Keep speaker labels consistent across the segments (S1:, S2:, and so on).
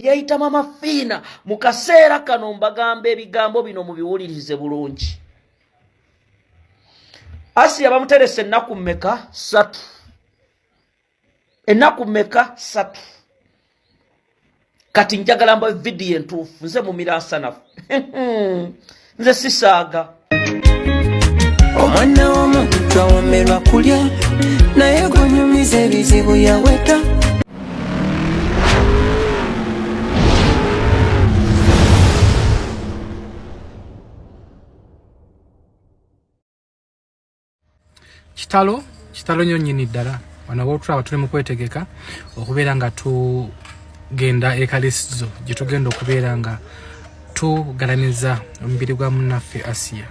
S1: eyayita maama fiina mu kaseera kano mbagamba ebigambo bino mubiwulirize bulungi. Asia bamuterese ennaku mmeka? 3. Ennaku mmeka? 3. Kati njagala mba video entuufu nze mumiransanafu nze sisaaga.
S2: Omwana w'omuntu awomerwa kulya naye gonyumiza ebizibu yaweta. Kitalo nnyo nnyini ddala wano wotulaba tuli mu kwetegeka okubeera nga tugenda ekalisizo gye tugenda okubeera nga tugalamiza omubiri gwa munnaffe Asia.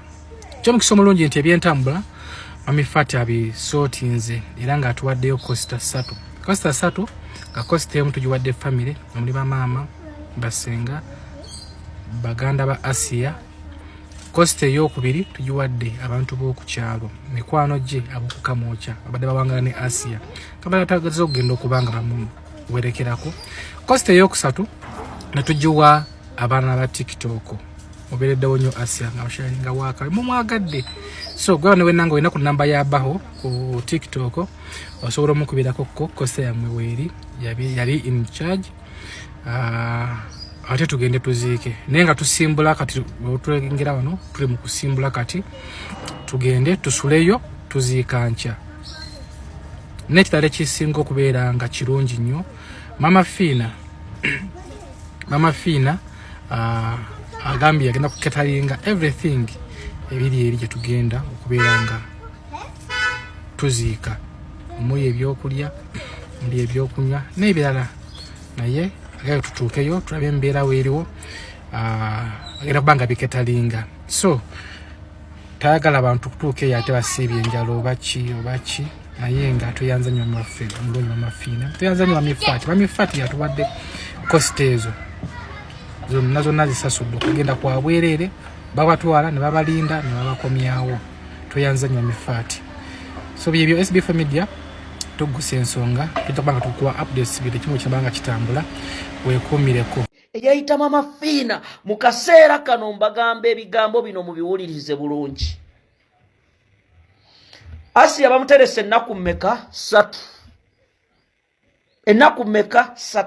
S2: Ky'omukisa omulungi nti ebyentambula Mami Fati abisootinze era nga atuwaddeyo kosita 3. Kosita 3 nga kosita emu tugiwadde famire omuli bamaama, basenga, baganda ba Asia. Kosita ey'okubiri tugiwadde abantu b'oku kyalo mikwano gye ab'okukamooca abadde bawangala ne Asia kabalatagaza okugenda okuba nga bamuwerekerako. Kosita ey'okusatu ne tugiwa abaana ba TikTok obeereddewo nnyo Asia nga basharinga waaka mumwagadde. So gwe ne wenanga olina ku namba ya baho ku TikTok osobola omukubirako ko kosita yammwe weeri yali in charge. Ate tugende tuziike naye nga tusimbula kati otulengera wano tuli mu kusimbula kati tugende tusuleyo tuziika nkya. N'ekitale kisinga okubeera nga kirungi nnyo Maama Fiina agambye agenda kuketalinga everything ebiri eri gye tugenda okubeera nga tuziika omuli ebyokulya omuli ebyokunywa n'ebirala naye agayo tutuukeyo tulabe embeera weeriwo agenda kubanga biketalinga. So tayagala abantu kutuukeyo ate basiibye enjala obaki naye nga tuyanza nnyo maffe omulungi Maama Fiina tuyanza nnyo Mami Fati yatuwadde kosita ezo zonna zisasudde okugenda kwa bwereere babatwala ne babalinda ne babakomyawo. Tuyanza nnyo Mami Fati. So byebyo SB4 Media tugusa ensonga tutabanga tukuwa updates bide kimu kyabanga kitambula weekumireko.
S1: Eyayita maama Fiina mu kaseera kano mbagamba ebigambo bino mubiwulirize bulungi. Asia bamuterese ennaku mmeka? 3. Ennaku mmeka? 3.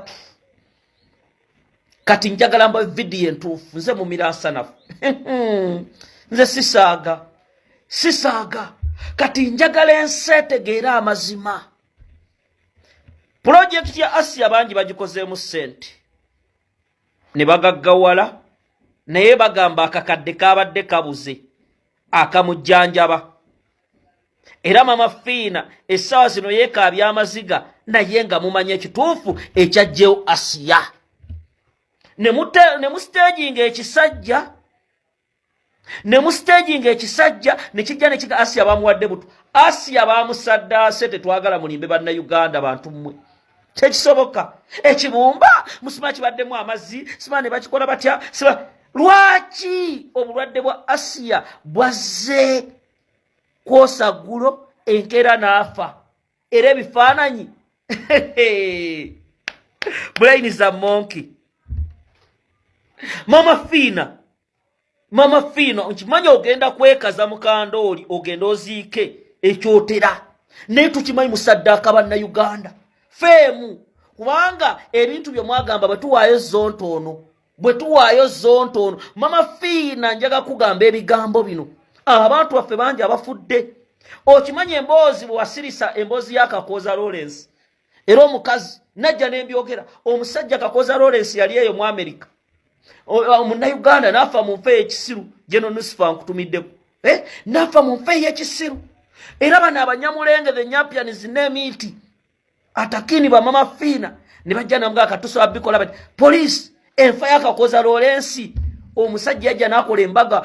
S1: Kati njagala mba video entuufu nze mumiransanafu nze sisaaga kati njagala ensi etegeera amazima. Project ya Asia bangi bagikozeemu ssente ne bagaggawala naye bagamba akakadde kabadde kabuze akamujjanjaba. Era Maama Fiina essaawa zino yeekaabya amaziga naye nga mumanya ekituufu ekyajjewo Asia. Ne mustaging ekisajja ne kijja ne kiga Asia bamuwadde butu. Asia bamusaddaase tetwagala mulimbe bannayuganda bantu mmwe. Tekisoboka. Ekibumba musima kibaddemu amazzi sima ne bakikola batya sima. Lwaki obulwadde bwa Asia bwazze kwosa ggulo enkeera n'afa era ebifaananyi brain za monkey. Maama Fiina nkimanyi ogenda kwekaza mukandooli ogenda oziike ekyotera naye tukimanyi musaddaaka bannayuganda feemu kubanga ebintu bye mwagamba bwe tuwaayo zontono. Maama Fiina njaga kugamba ebigambo bino abantu baffe bangi abafudde. Okimanyi emboozi bwe wasirisa emboozi ya Kakooza Lawrence era omukazi najja n'embyogera omusajja Kakooza Lawrence yali eyo mu America Munnayuganda n'afa mu nfe y'ekisiru General Nusifa nkutumiddeko n'afa mu nfe y'ekisiru era bano abanyamulenge the Nyampians n'emiiti atakini ba Maama Fiina ne bajja namuga akatuso abikola bati police enfa ya Kakooza Lawrence omusajja yajja n'akola embaga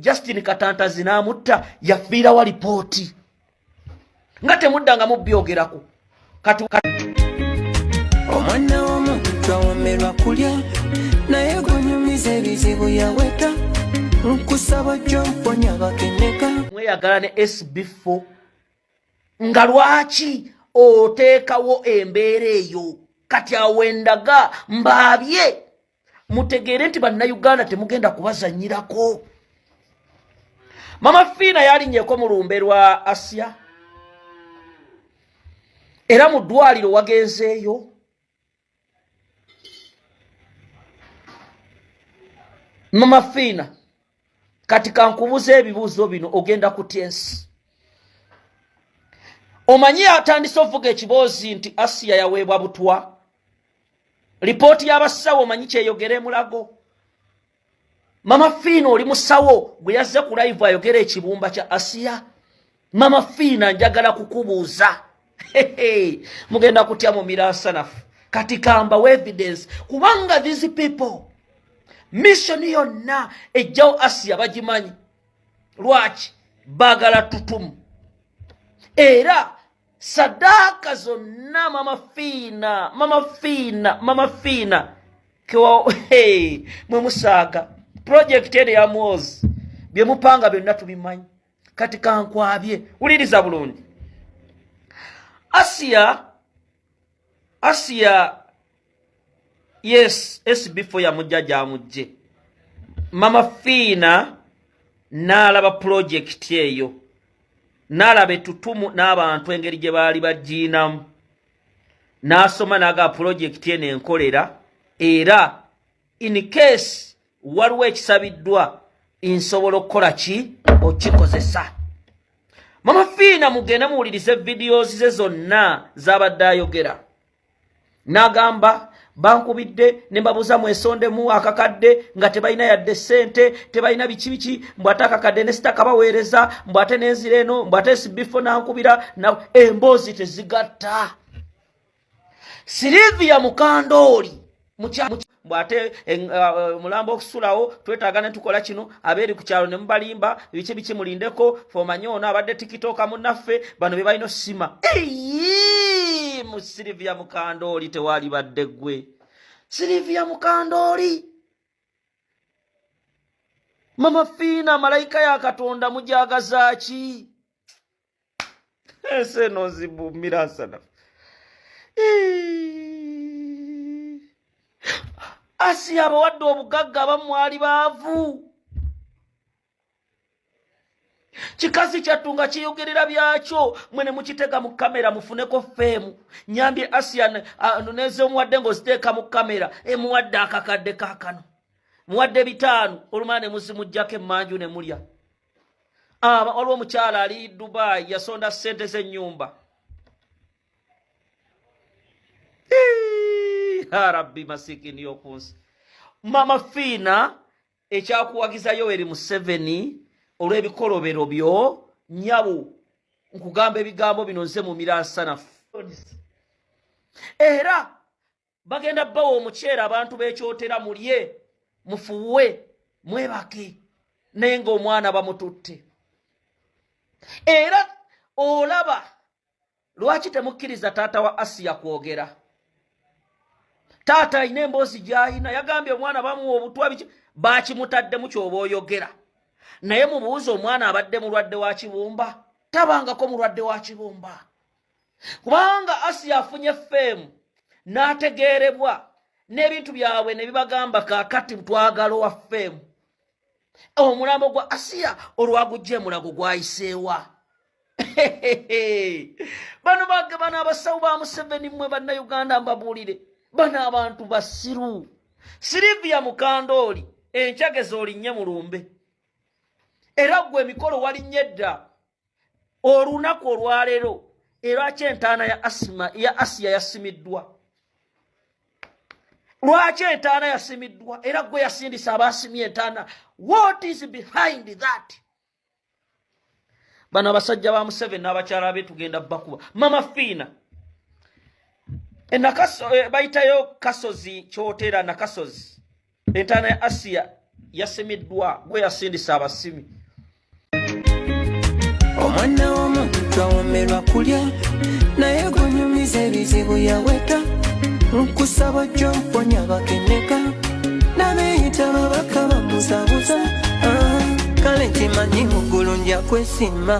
S1: Justin Katanta zinamutta yafiira wa lipooti nga temuddanga mubyogerako
S2: omwana w'omuntu awomerwa kulya naye gonyumiza ebizibu yaweta nkusaba gy'omponya bakeneka.
S1: Mweyagala ne SB4 nga lwaki oteekawo embeera eyo kati awendaga mbaabye mutegeere nti bannayuganda temugenda kubazanyirako. Mama Fiina yalinnyeko mu lumbe lwa Asia era mu ddwaliro wagenzeeyo. Mama Fiina, kati kankubuza ebibuuzo bino ogenda kutya ensi. Omanyi atandise ovuga ekiboozi nti Asia yaweebwa butwa. Lipooti y'abasawo omanyi kyeyogere mulago. Mama Fiina oli musawo bwe yazze ku live ayogera ekibumba kya Asia. Mama Fiina njagala kukubuuza. Mugenda kutya mu miransanafu. Kati kamba evidence kubanga these people mission yonna ejjawo Asia bagimanyi. Lwaki? Bagala tutumu. Era sadaka zonna Mama Fiina kewa mwe musaaga project ene ya Mwozi bye mupanga byonna tubimanyi. Kati kankwabye uliriza bulungi. Asia yes Sb4 ya mujjaja amujje. Mama Fiina n'alaba project eyo. N'alaba etutumu n'abantu engeri gye baali bagiinamu. N'asoma n'aga project eno enkolera era in case waliwo ekisabiddwa nsobola okukola ki okikozesa. Mama Fiina mugenda muwulirize videos ze zonna z'abadde ayogera. N'agamba bankubidde ne mbabuuza mwesondemu akakadde nga tebalina yadde ssente, tebalina biki mbw ate akakadde ne sitakabaweereza mbw ate n'enzira eno mbw ate Sb4 nankubira na emboozi tezigatta. Sylvia Mukandooli mbw ate mulambo okusulawo twetaaga ne tukola kino abeeri ku kyalo ne mubalimba biki mulindeko fomanyi ono abadde tikitoka munnaffe bano be balina sima. Mu Sylvia Mukandooli tewali badde gwe. Sylvia Mukandooli. Mama Fiina malayika ya Katonda mujagaza ki? Ese no zibumira sana. Asia abawadde obugagga abamwali baavu. Kikazi kyatunga kiyogerera byakyo mwene mukiteka mu kamera mufuneko femu. Nyambye Asia noneze omuwadde ng'oziteeka mu kamera emuwadde akakadde kaakano. Muwadde 5 olumane muzimujjako emmanju ne mulya. Waliwo omukyala ali Dubai yasonda ssente z'ennyumba. Rabbi masikini y'okunsi. Mama Fiina ekyakuwagizayo eri Museveni olw'ebikolobero byo nnyabo nkugamba ebigambo bino nze mu miransanafu. Era bagenda bawa omuceera abantu beekyotera mulye mufuwe mwebake naye ng'omwana bamututte. Era olaba lwaki temukkiriza taata wa Asia kwogera. Taata alina emboozi gy'alina yagambye omwana bamuwa obutwa biki baakimutaddemu ky'oba oyogera. Naye mubuuza omwana abadde mulwadde wa kibumba tabangako mulwadde wa kibumba. Kubanga Asia afunye femu n'ategeerebwa n'ebintu byabwe ne bibagamba kaakati twagala wa femu. Omulambo gwa Asia olwagujje mulago gwayiseewa. Bano abasawo ba Museveni mmwe bannayuganda mbabuulire. Bano abantu basiru. Sylvia Mukandooli enkyageza olinnye mu lumbe. Era gwe emikolo walinnye dda olunaku olwaleero lwaki entaana ya Asia yasimiddwa. Lwaki entaana yasimiddwa era gwe yasindisa abasimye entaana. What is behind that? Bano abasajja ba Museveni n'abakyala be tugenda bakuba. Mama Fiina bayitayo kasozi kyotera na kasozi. Entaana ya Asia yasimiddwa gwe yasindisa abasimi.
S3: Omwana w'omuntu awomerwa kulya naye gonyumiza ebizibu yaweta nkusaba gy'omponya bakeneka n'abeeyita babaka bamuzabuza kale nkimanyi mu ggulu nja kwesiima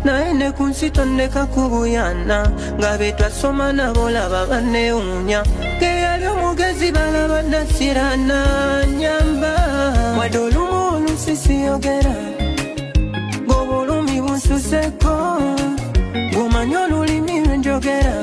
S3: naye ne ku nsi tonneka kubuyana nga be twasoma nabo laba banneewuunya ng'eyali omugezi balaba nasirana nyamba wadde olumu olusisiyogera ng'obulumi bunsuseko ng'omanya olulimi lwenjogera